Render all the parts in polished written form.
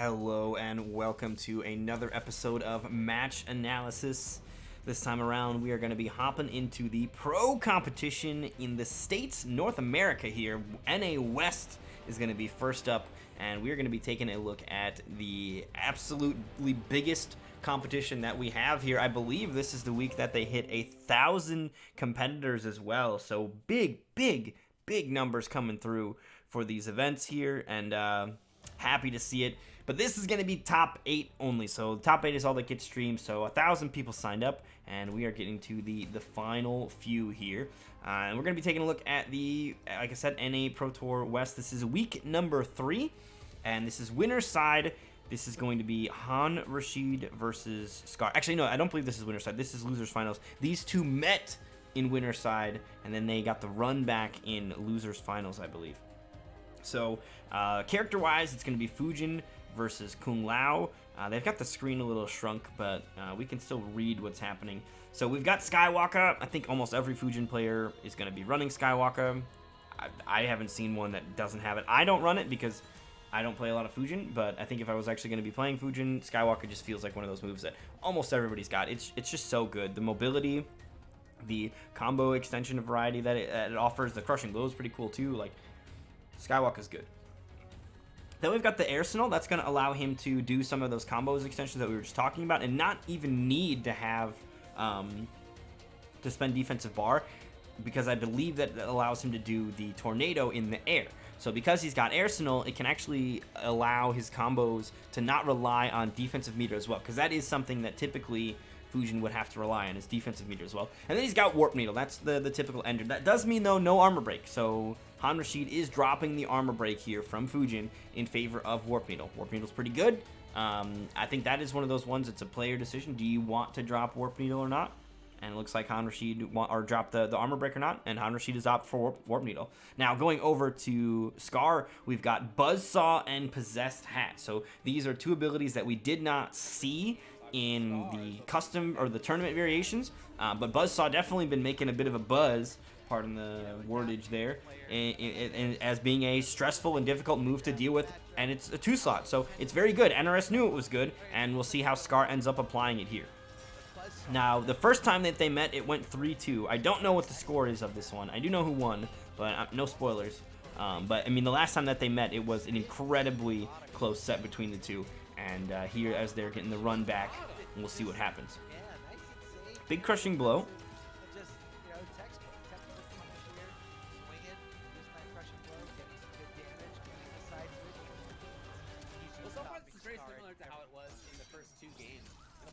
Hello and welcome to another episode of Match Analysis. This time around, we are going to be hopping into the pro competition in the States, North America here. NA West is going to be first up, and we are going to be taking a look at the absolutely biggest competition that we have here. I believe this is the week that they hit 1,000 competitors as well, so big numbers coming through for these events here, and happy to see it. But this is going to be top 8 only, so top 8 is all that gets streamed. So 1,000 people signed up, and we are getting to the final few here. And we're going to be taking a look at the, like I said, NA Pro Tour West. This is week number 3, and this is winner's side. This is going to be Rashid versus Scar. Actually, no, I don't believe this is winner's side. This is loser's finals. These two met in winner's side, and then they got the run back in loser's finals, I believe. So, character-wise, it's going to be Fujin versus Kung Lao. They've got the screen a little shrunk, but we can still read what's happening. So we've got Skywalker. I think almost every Fujin player is going to be running Skywalker. I haven't seen one that doesn't have it. I don't run it because I don't play a lot of Fujin, but I think if I was actually going to be playing Fujin, Skywalker just feels like one of those moves that almost everybody's got. It's just so good. The mobility, the combo extension of variety that it offers, the crushing blow is pretty cool too. Like, Skywalker's good. Then we've got the Arsenal. That's going to allow him to do some of those combos extensions that we were just talking about and not even need to have to spend defensive bar, because I believe that allows him to do the tornado in the air. So because he's got Arsenal, it can actually allow his combos to not rely on defensive meter as well, because that is something that typically Fujin would have to rely on, his defensive meter as well. And then he's got Warp Needle. That's the typical ender. That does mean, though, no armor break. So Rashid is dropping the armor break here from Fujin in favor of Warp Needle. Warp Needle's pretty good. I think that is one of those ones, it's a player decision. Do you want to drop Warp Needle or not? And it looks like Rashid dropped the armor break or not, and Rashid is opt for Warp Needle. Now, going over to Scar, we've got Buzzsaw and Possessed Hat. So these are two abilities that we did not see in the custom or the tournament variations, but Buzzsaw definitely been making a bit of a buzz, pardon the wordage there, and as being a stressful and difficult move to deal with, and it's a 2-slot, so it's very good. NRS knew it was good, and we'll see how Scar ends up applying it here. Now, the first time that they met, it went 3-2. I don't know what the score is of this one. I do know who won, but no spoilers. But I mean, the last time that they met, it was an incredibly close set between the two. And here, as they're getting the run back, we'll see what happens. Big crushing blow.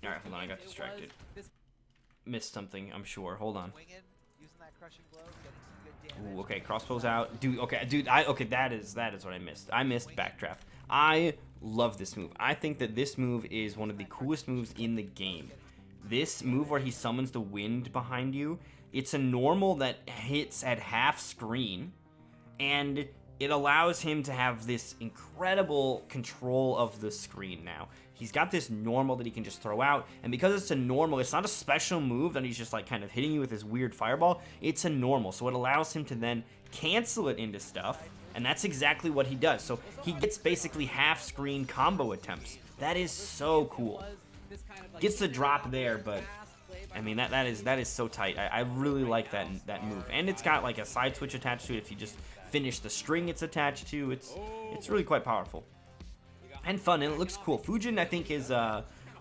All right, hold on, I got distracted. Missed something, I'm sure. Hold on. Ooh, okay, crossbows out. Dude, okay, that is what I missed. I missed backdraft. I love this move. I think that this move is one of the coolest moves in the game. This move where he summons the wind behind you, it's a normal that hits at half screen, and it allows him to have this incredible control of the screen now. He's got this normal that he can just throw out, and because it's a normal, it's not a special move that he's just like kind of hitting you with his weird fireball. It's a normal, so it allows him to then cancel it into stuff, and that's exactly what he does. So he gets basically half-screen combo attempts. That is so cool. Gets the drop there, but I mean that is so tight. I really like that move, and it's got like a side switch attached to it. If you just finish the string it's attached to, it's really quite powerful and fun, and it looks cool. Fujin, I think, is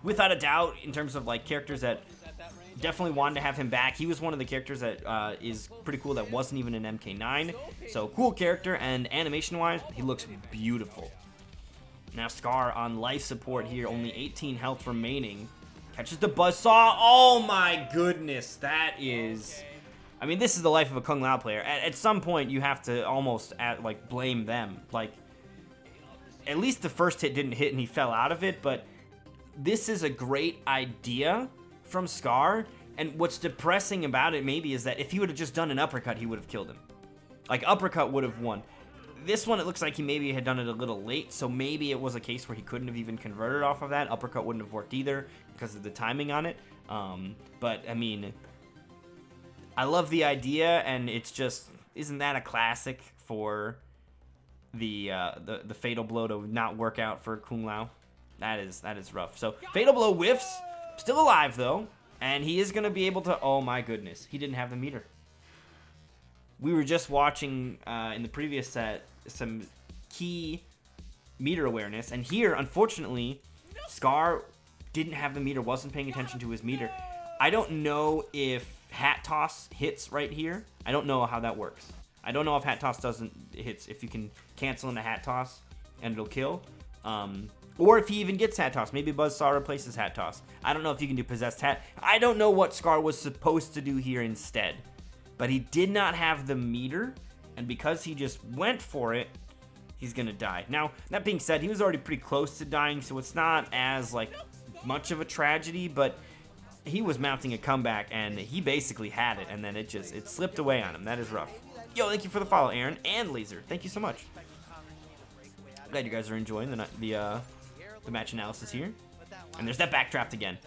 without a doubt, in terms of like characters that definitely wanted to have him back. He was one of the characters that is pretty cool that wasn't even an MK9. So cool character, and animation-wise, he looks beautiful. Now Scar on life support here, only 18 health remaining. Catches the Buzzsaw. Oh my goodness, that is... I mean, this is the life of a Kung Lao player. At some point, you have to almost blame them. Like, at least the first hit didn't hit and he fell out of it, but this is a great idea from Scar, and what's depressing about it maybe is that if he would have just done an uppercut, he would have killed him. Like, uppercut would have won. This one, it looks like he maybe had done it a little late, so maybe it was a case where he couldn't have even converted off of that. Uppercut wouldn't have worked either because of the timing on it. But, I mean, I love the idea, and it's just, isn't that a classic for the fatal blow to not work out for Kung Lao? That is rough. So Fatal Blow whiffs. Still alive, though. And he is going to be able to... Oh, my goodness. He didn't have the meter. We were just watching in the previous set some key meter awareness. And here, unfortunately, Scar didn't have the meter, wasn't paying attention to his meter. I don't know if Hat Toss hits right here. I don't know how that works. I don't know if Hat Toss hits, if you can cancel in a Hat Toss and it'll kill. Or if he even gets Hat Toss. Maybe Buzzsaw replaces Hat Toss. I don't know if you can do Possessed Hat. I don't know what Scar was supposed to do here instead. But he did not have the meter, and because he just went for it, he's going to die. Now, that being said, he was already pretty close to dying, so it's not as, like, much of a tragedy, but he was mounting a comeback, and he basically had it, and then it slipped away on him. That is rough. Yo, thank you for the follow, Aaron and Laser. Thank you so much. Glad you guys are enjoying the match analysis here. And there's that backdraft again.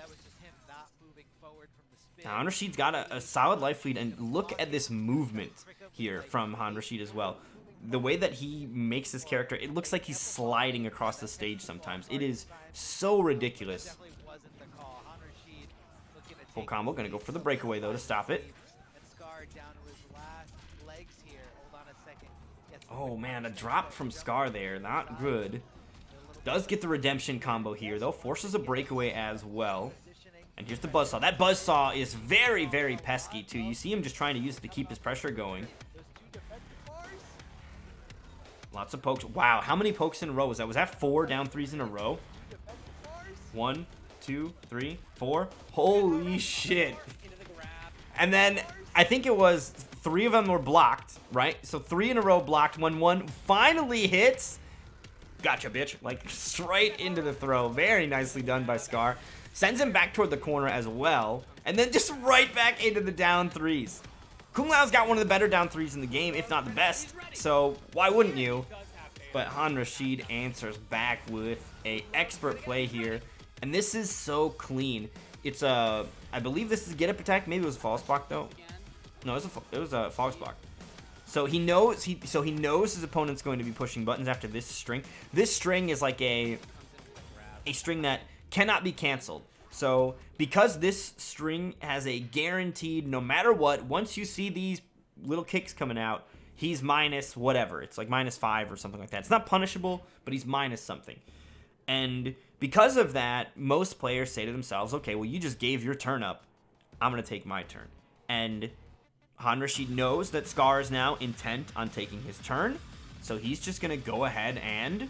Now, Rashid's got a solid life lead, and look at this movement here from Rashid as well. The way that he makes his character, it looks like he's sliding across the stage sometimes. It is so ridiculous. Full combo, gonna go for the breakaway though to stop it. Oh man, a drop from Scar there, not good. Does get the redemption combo here though, forces a breakaway as well. And here's the Buzzsaw. That Buzzsaw is very, very pesky too. You see him just trying to use it to keep his pressure going. Lots of pokes. Wow, how many pokes in a row was that? Was that 4 down 3s in a row? 1, 2, 3, 4. Holy shit. And then I think it was 3 of them were blocked, right? So 3 in a row blocked. When one finally hits, gotcha, bitch. Like straight into the throw. Very nicely done by Scar. Sends him back toward the corner as well. And then just right back into the down 3s. Kung Lao's got one of the better down 3s in the game, if not the best. So why wouldn't you? But Rashid answers back with a expert play here. And this is so clean. It's a, I believe this is a get up attack. Maybe it was a false block though. No, it was a false block. So he knows his opponent's going to be pushing buttons after this string. This string is like a string that cannot be canceled. So because this string has a guaranteed, no matter what, once you see these little kicks coming out, he's minus whatever. It's like -5 or something like that. It's not punishable, but he's minus something. And because of that, most players say to themselves, okay, well, you just gave your turn up. I'm going to take my turn. And Rashid knows that Scar is now intent on taking his turn. So he's just going to go ahead and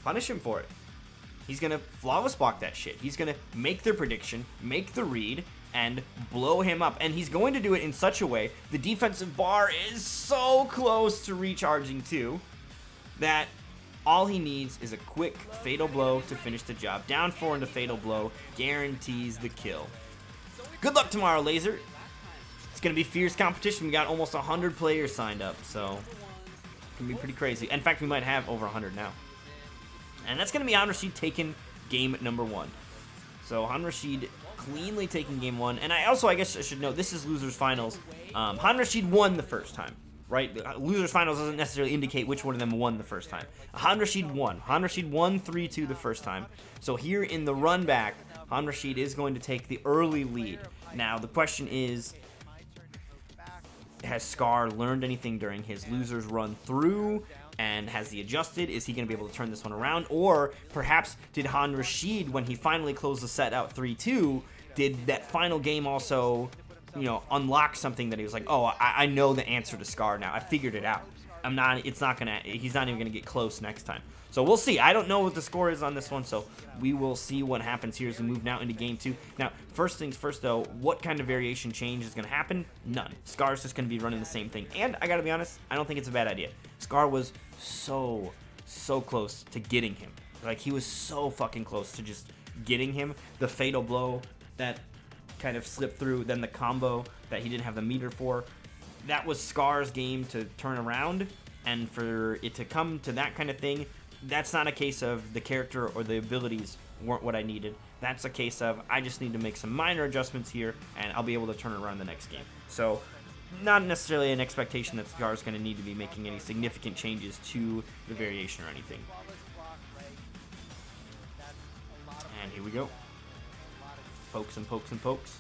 punish him for it. He's going to flawless block that shit. He's going to make the prediction, make the read, and blow him up. And he's going to do it in such a way, the defensive bar is so close to recharging too, that all he needs is a quick fatal blow to finish the job. Down 4 into fatal blow guarantees the kill. Good luck tomorrow, Laser. It's going to be fierce competition. We got almost 100 players signed up, so it's going to be pretty crazy. In fact, we might have over 100 now. And that's going to be Rashid taking game number 1. So Rashid cleanly taking game 1. And I guess I should note, this is Losers Finals. Rashid won the first time, right? Losers Finals doesn't necessarily indicate which one of them won the first time. Rashid won. Rashid won 3-2 the first time. So here in the run back, Rashid is going to take the early lead. Now, the question is, has Scar learned anything during his losers run through? And has he adjusted? Is he going to be able to turn this one around? Or perhaps did Rashid, when he finally closed the set out 3-2, did that final game also, unlock something that he was like, oh, I know the answer to Scar now. I figured it out. He's not even going to get close next time. So we'll see. I don't know what the score is on this one, so we will see what happens here as we move now into game 2. Now, first things first, though, what kind of variation change is going to happen? None. Scar's just going to be running the same thing. And I got to be honest, I don't think it's a bad idea. Scar was so close to getting him. Like, he was so fucking close to just getting him. The fatal blow that kind of slipped through, then the combo that he didn't have the meter for. That was Scar's game to turn around, and for it to come to that kind of thing, that's not a case of the character or the abilities weren't what I needed. That's a case of I just need to make some minor adjustments here, and I'll be able to turn it around the next game. So, not necessarily an expectation that Scar's going to need to be making any significant changes to the variation or anything. And here we go. Pokes and pokes and pokes.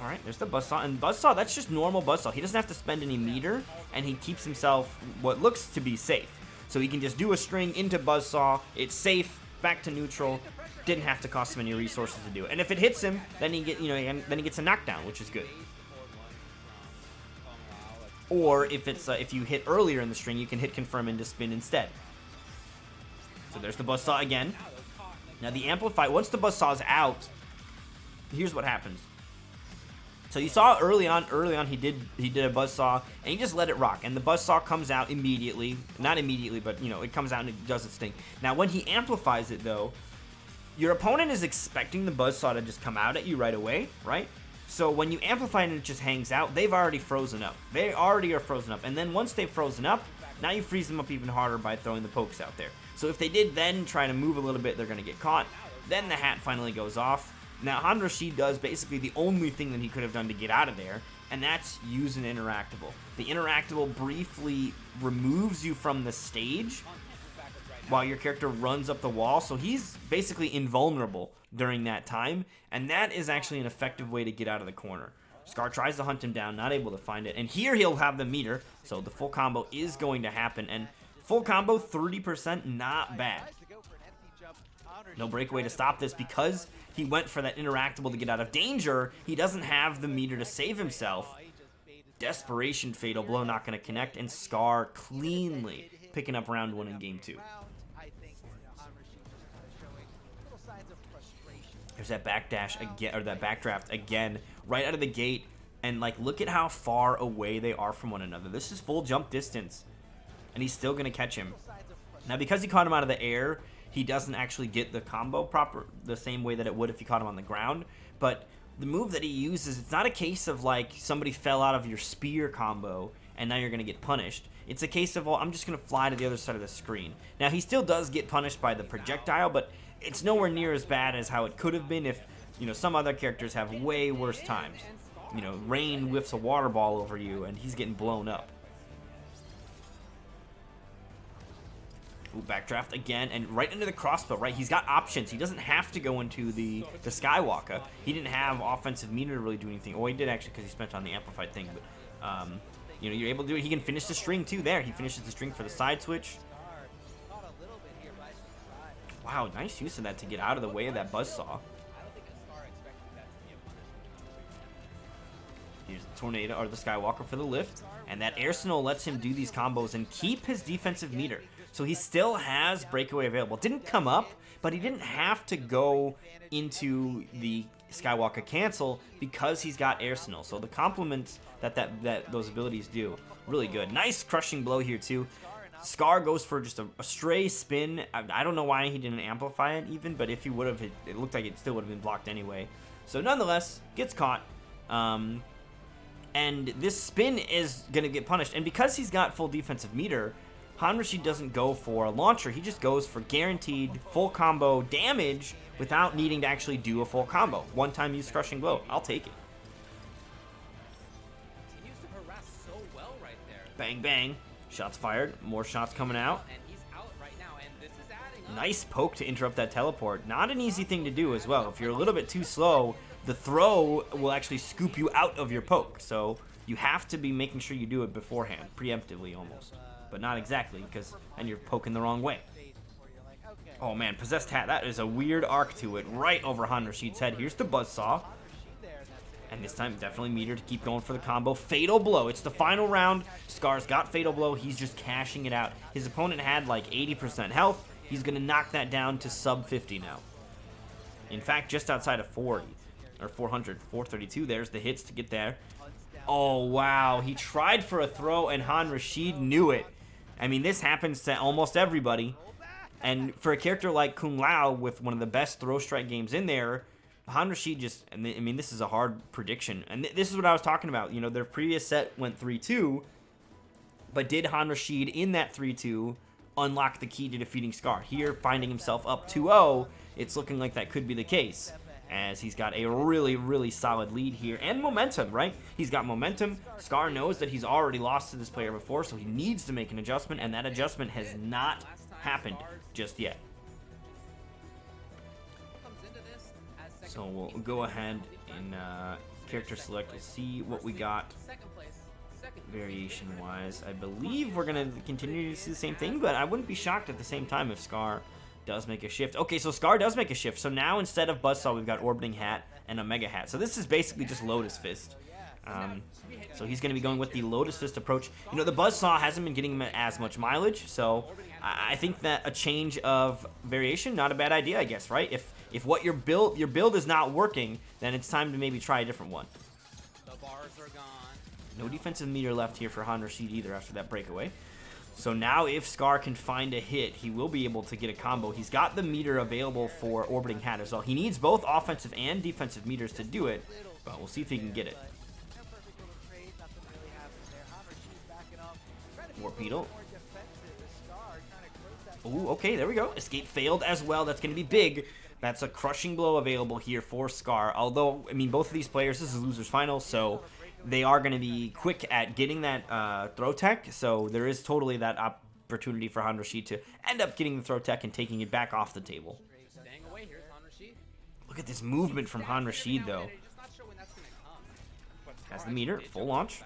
Alright, there's the Buzzsaw. And Buzzsaw, that's just normal Buzzsaw. He doesn't have to spend any meter, and he keeps himself what looks to be safe. So he can just do a string into Buzzsaw. It's safe, back to neutral. Didn't have to cost him any resources to do it. And if it hits him, then he gets a knockdown, which is good. Or if you hit earlier in the string, you can hit confirm into spin instead. So there's the Buzzsaw again. Now the Amplify, once the Buzzsaw's out, here's what happens. So you saw early on he did a Buzzsaw, and he just let it rock, and the Buzzsaw comes out immediately. Not immediately, but it comes out and it does its thing. Now when he amplifies it though, your opponent is expecting the Buzzsaw to just come out at you right away, right? So when you amplify and it just hangs out, they've already frozen up. They already are frozen up, and then once they've frozen up, now you freeze them up even harder by throwing the pokes out there. So if they did then try to move a little bit, they're going to get caught. Then the hat finally goes off. Now, Rashid does basically the only thing that he could have done to get out of there, and that's use an interactable. The interactable briefly removes you from the stage while your character runs up the wall, so he's basically invulnerable during that time, and that is actually an effective way to get out of the corner. Scar tries to hunt him down, not able to find it, and here he'll have the meter, so the full combo is going to happen, and full combo, 30%, not bad. No breakaway to stop this because he went for that interactable to get out of danger. He doesn't have the meter to save himself. Desperation Fatal Blow not going to connect, and Scar cleanly picking up round 1 in game 2. There's that backdash again, or that backdraft again, right out of the gate, and like look at how far away they are from one another. This is full jump distance, and he's still going to catch him. Now because he caught him out of the air, he doesn't actually get the combo the same way that it would if you caught him on the ground. But the move that he uses, it's not a case of like somebody fell out of your spear combo and now you're going to get punished. It's a case of, well, I'm just going to fly to the other side of the screen. Now he still does get punished by the projectile, but it's nowhere near as bad as how it could have been if, some other characters have way worse times. Rain whiffs a water ball over you and he's getting blown up. Ooh, backdraft again, and right into the crossbow, right? He's got options. He doesn't have to go into the Skywalker. He didn't have offensive meter to really do anything. Oh, he did actually because he spent on the amplified thing. But, you're able to do it. He can finish the string, too, there. He finishes the string for the side switch. Wow, nice use of that to get out of the way of that Buzzsaw. Here's the Tornado, or the Skywalker for the lift. And that Air Snow lets him do these combos and keep his defensive meter. So he still has breakaway available. Didn't come up, but he didn't have to go into the Skywalker cancel because he's got Air Snow. So the compliments that those abilities do, really good. Nice crushing blow here too. Scar goes for just a stray spin. I don't know why he didn't amplify it even, but if he would have, it looked like it still would have been blocked anyway. So nonetheless, gets caught. And this spin is going to get punished. And because he's got full defensive meter, Rashid doesn't go for a launcher. He just goes for guaranteed full combo damage without needing to actually do a full combo. One-time use crushing blow. I'll take it. Bang, bang. Shots fired. More shots coming out. Nice poke to interrupt that teleport. Not an easy thing to do as well. If you're a little bit too slow, the throw will actually scoop you out of your poke. So you have to be making sure you do it beforehand, preemptively almost. But not exactly, because then you're poking the wrong way. Oh man, Possessed Hat, that is a weird arc to it, right over Rashid's head. Here's the Buzzsaw. And this time, definitely meter to keep going for the combo. Fatal Blow, it's the final round. Scar's got Fatal Blow, he's just cashing it out. His opponent had like 80% health. He's going to knock that down to sub 50 now. In fact, just outside of 40, or 400, 432, there's the hits to get there. Oh wow, he tried for a throw and Rashid knew it. I mean, this happens to almost everybody. And for a character like Kung Lao with one of the best throw strike games in there, Rashid just, I mean, this is a hard prediction. And this is what I was talking about. Their previous set went 3-2, but did Rashid in that 3-2 unlock the key to defeating Scar? Here, finding himself up 2-0, it's looking like that could be the case, as he's got a really, really solid lead here, and momentum, right? He's got momentum. Scar knows that he's already lost to this player before, so he needs to make an adjustment, and that adjustment has not happened just yet. So we'll go ahead and character select to see what we got variation wise. I believe we're gonna continue to see the same thing, but I wouldn't be shocked at the same time if Scar does make a shift. Okay, so Scar does make a shift. So now instead of Buzzsaw, we've got Orbiting Hat and Omega Hat. So this is basically just Lotus Fist. So he's going to be going with the Lotus Fist approach. You know, the Buzzsaw hasn't been getting him as much mileage, so I think that a change of variation, not a bad idea, I guess, right? If what your build is not working, then it's time to maybe try a different one. No defensive meter left here for Rashid either after that breakaway. So now if Scar can find a hit, he will be able to get a combo. He's got the meter available for Orbiting Hat as well. He needs both offensive and defensive meters to do it, but we'll see if he can get it. Torpedo. Ooh, okay, there we go. Escape failed as well. That's going to be big. That's a crushing blow available here for Scar. Although, I mean, both of these players, this is losers final, so they are going to be quick at getting that throw tech. So there is totally that opportunity for Rashid to end up getting the throw tech and taking it back off the table. Look at this movement from Rashid, though. Has the meter, full launch.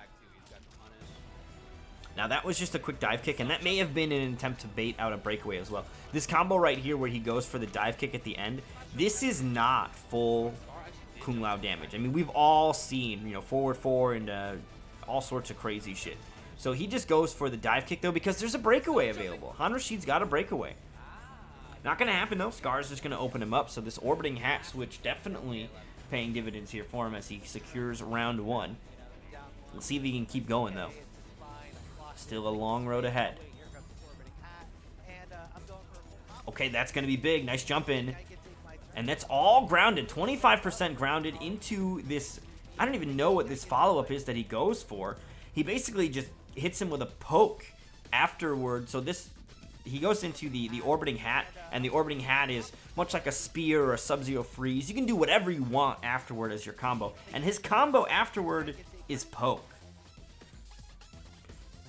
Now that was just a quick dive kick, and that may have been an attempt to bait out a breakaway as well. This combo right here where he goes for the dive kick at the end, this is not full Kung Lao damage. I mean, we've all seen, you know, forward four and all sorts of crazy shit. So he just goes for the dive kick, though, because there's a breakaway available. Rashid's got a breakaway. Not going to happen, though. Scar's just going to open him up, so this Orbiting Hat switch definitely paying dividends here for him as he secures round one. Let's see if he can keep going, though. Still a long road ahead. Okay, that's going to be big. Nice jump in. And that's all grounded. 25% grounded into this. I don't even know what this follow-up is that he goes for. He basically just hits him with a poke afterward. So this, he goes into the Orbiting Hat, and the Orbiting Hat is much like a spear or a Sub-Zero freeze. You can do whatever you want afterward as your combo. And his combo afterward is poke.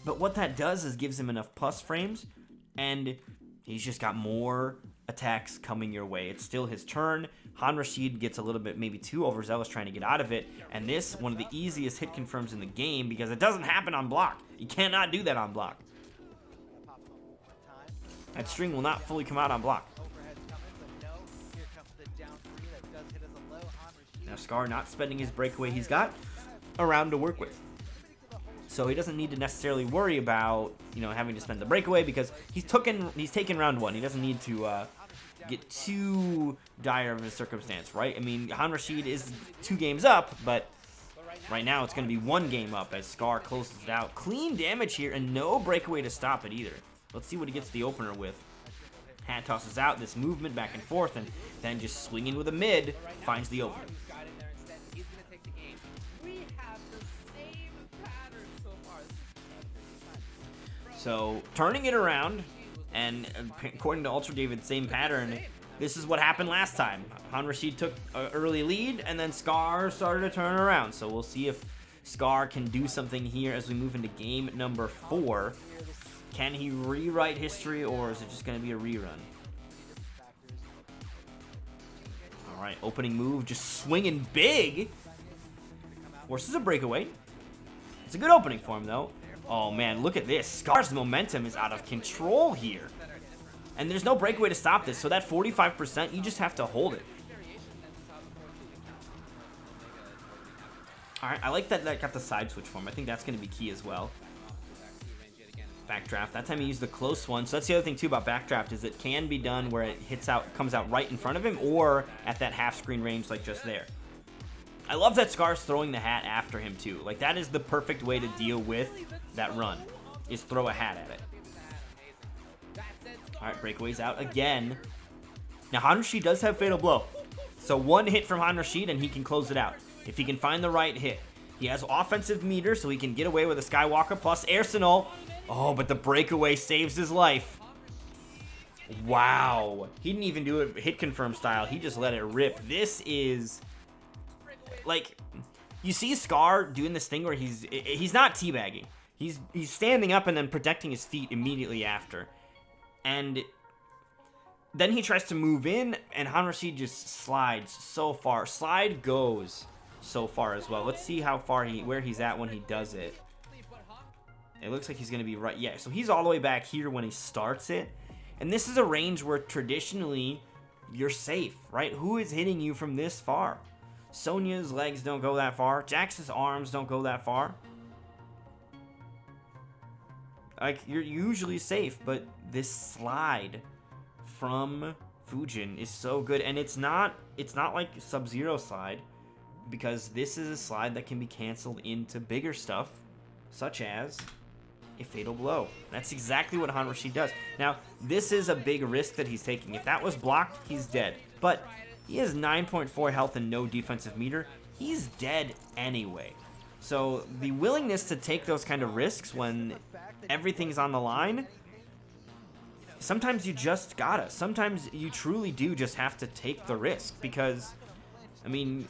But what that does is gives him enough plus frames, and he's just got more attacks coming your way. It's still his turn. Rashid gets a little bit, maybe too overzealous trying to get out of it, and this, one of the easiest hit confirms in the game because it doesn't happen on block. You cannot do that on block. That string will not fully come out on block. Now Scar not spending his breakaway. He's got a round to work with. So he doesn't need to necessarily worry about, you know, having to spend the breakaway because he's taken round one. He doesn't need to get too dire of a circumstance, right? I mean, Rashid is 2 games up, but right now it's going to be 1 game up as Scar closes it out. Clean damage here and no breakaway to stop it either. Let's see what he gets the opener with. Hat tosses out, this movement back and forth, and then just swinging with a mid finds the opener. So, turning it around, and according to Ultra David, same pattern, this is what happened last time. Rashid took an early lead, and then Scar started to turn around. So we'll see if Scar can do something here as we move into game number 4. Can he rewrite history, or is it just going to be a rerun? Alright, opening move, just swinging big. Forces a breakaway. It's a good opening for him, though. Oh man, look at this. Scar's momentum is out of control here. And there's no breakaway to stop this, so that 45%, you just have to hold it. Alright, I like that got the side switch for him. I think that's going to be key as well. Backdraft. That time he used the close one. So that's the other thing too about backdraft is it can be done where it comes out right in front of him or at that half screen range like just there. I love that Scar's throwing the hat after him too. Like that is the perfect way to deal with that run, is throw a hat at it. Alright, breakaway's out again. Now Rashid does have Fatal Blow. So 1 hit from Rashid and he can close it out. If he can find the right hit. He has offensive meter so he can get away with a Skywalker plus Arsenal. Oh, but the breakaway saves his life. Wow. He didn't even do it hit confirm style. He just let it rip. This is... like, you see Scar doing this thing where he's not teabagging. He's standing up and then protecting his feet immediately after. And Then he tries to move in, and Rashid just slides so far. Slide goes so far as well. Let's see how far where he's at when he does it. It looks like he's going to be right. Yeah, so he's all the way back here when he starts it. And this is a range where traditionally you're safe, right? Who is hitting you from this far? Sonya's legs don't go that far. Jax's arms don't go that far. Like, you're usually safe, but this slide from Fujin is so good. And it's not like Sub-Zero slide, because this is a slide that can be canceled into bigger stuff, such as a Fatal Blow. That's exactly what Rashid does. Now, this is a big risk that he's taking. If that was blocked, he's dead. But he has 9.4 health and no defensive meter. He's dead anyway. So the willingness to take those kind of risks when everything's on the line, sometimes you just gotta. Sometimes you truly do just have to take the risk, because, I mean,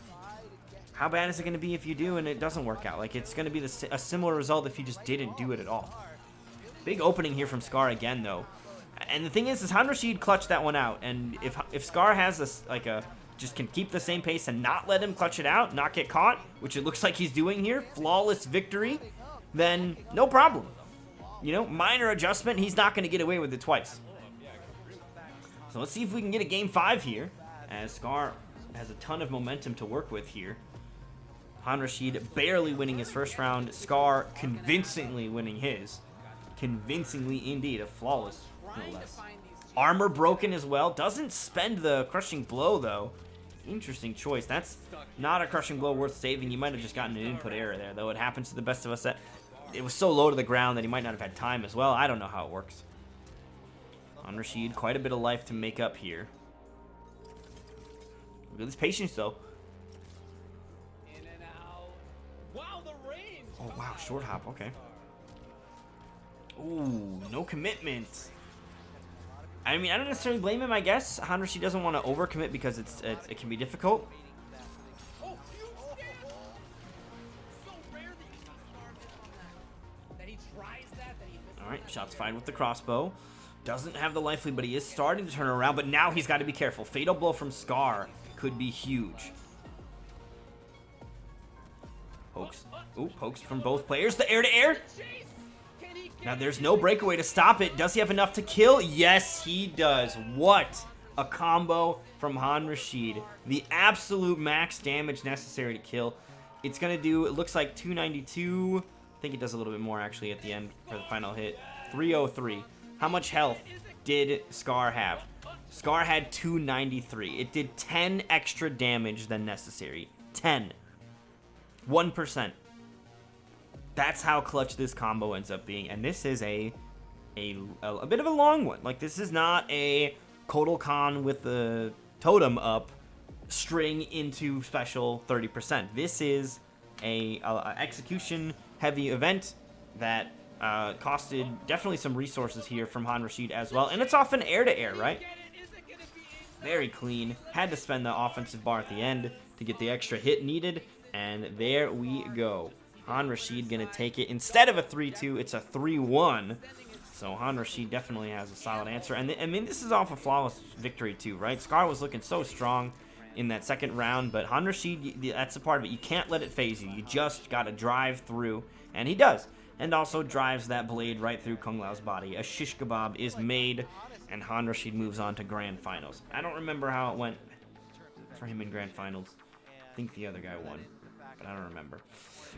how bad is it going to be if you do and it doesn't work out? Like, it's going to be a similar result if you just didn't do it at all. Big opening here from Scar again, though. And the thing is Rashid clutched that one out. And if Scar has this, just can keep the same pace and not let him clutch it out, not get caught, which it looks like he's doing here, flawless victory, then no problem. You know, minor adjustment, he's not going to get away with it twice. So let's see if we can get a game 5 here, as Scar has a ton of momentum to work with here. Rashid barely winning his first round. Scar convincingly winning his. Convincingly indeed. A flawless, no less. Armor broken as well. Doesn't spend the crushing blow, though. Interesting choice. That's not a crushing blow worth saving. You might have just gotten an input error there, though. It happens to the best of us. That it was so low to the ground that he might not have had time as well. I don't know how it works. Rashid, quite a bit of life to make up here. Look at this patience, though. Oh, wow, short hop, okay. Ooh, no commitment. I mean, I don't necessarily blame him, I guess. Rashid doesn't want to overcommit because it can be difficult. Alright, shots fired with the crossbow. Doesn't have the life lead, but he is starting to turn around. But now he's got to be careful. Fatal Blow from Scar could be huge. Pokes. Ooh, pokes from both players. The air-to-air. Now, there's no breakaway to stop it. Does he have enough to kill? Yes, he does. What a combo from Rashid. The absolute max damage necessary to kill. It's going to do, it looks like 292. I think it does a little bit more, actually, at the end for the final hit. 303. How much health did Scar have? Scar had 293. It did 10 extra damage than necessary. 10. 1%. That's how clutch this combo ends up being. And this is a bit of a long one. Like, this is not a Kotal Khan with the totem up string into special 30%. This is a execution heavy event that costed definitely some resources here from Rashid as well. And it's often air-to-air, right? Very clean. Had to spend the offensive bar at the end to get the extra hit needed. And there we go. Rashid gonna take it. Instead of a 3-2, it's a 3-1. So Rashid definitely has a solid answer. And I mean, this is off a flawless victory too, right? Scar was looking so strong in that second round, but Rashid, that's a part of it. You can't let it phase you. You just gotta drive through, and he does. And also drives that blade right through Kung Lao's body. A shish kebab is made, and Rashid moves on to grand finals. I don't remember how it went for him in grand finals. I think the other guy won, but I don't remember.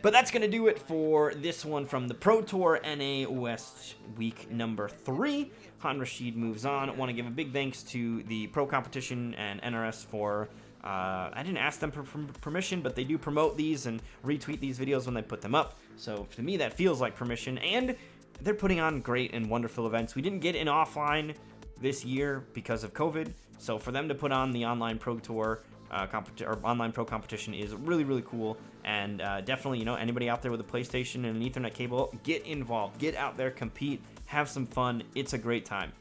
But that's going to do it for this one from the Pro Tour NA West week number 3. Rashid moves on. I want to give a big thanks to the Pro Competition and NRS for, I didn't ask them for permission, but they do promote these and retweet these videos when they put them up. So to me, that feels like permission. And they're putting on great and wonderful events. We didn't get an offline this year because of COVID. So for them to put on the online Pro Tour online pro competition is really, really cool. And definitely, you know, anybody out there with a PlayStation and an Ethernet cable, get involved, get out there, compete, have some fun. It's a great time.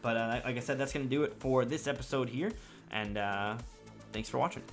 But like I said, that's going to do it for this episode here. And thanks for watching.